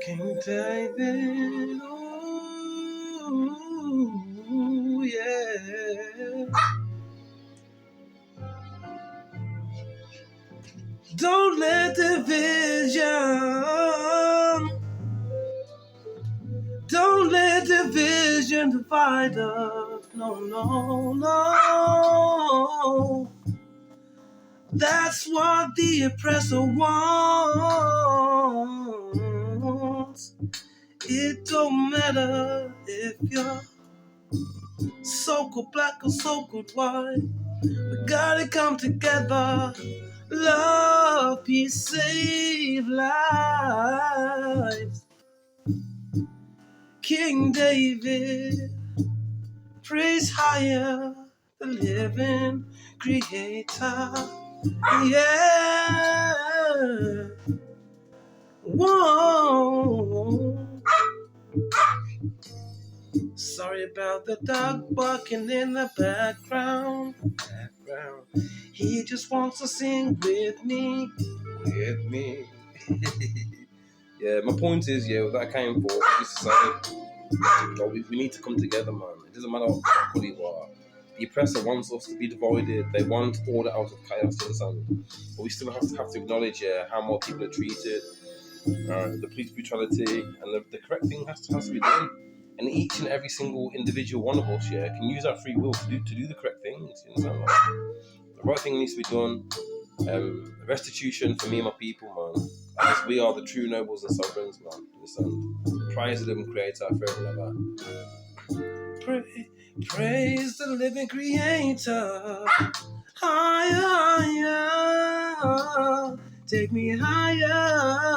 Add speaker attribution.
Speaker 1: King David, ooh, yeah. Don't let division divide us. No, no, no. That's what the oppressor wants. It don't matter if you're so-called black or so-called white. We gotta come together. Love, peace, save lives. King David, praise higher, the living creator. Yeah. Whoa. Sorry about the dog barking in the background. He just wants to sing with me. Yeah, my point is, with that came for this society. We need to come together, man. It doesn't matter what you are. The oppressor wants us to be divided. They want order out of chaos, but we still have to acknowledge how more people are treated, the police brutality, and the correct thing has to be done. And each and every single individual one of us, can use our free will to do the correct things. You understand? Like, the right thing needs to be done. Restitution for me and my people, man. As we are the true nobles and sovereigns, man. Understand? Praise the living creator forever and ever. Praise the living creator. Higher, higher. Take me higher.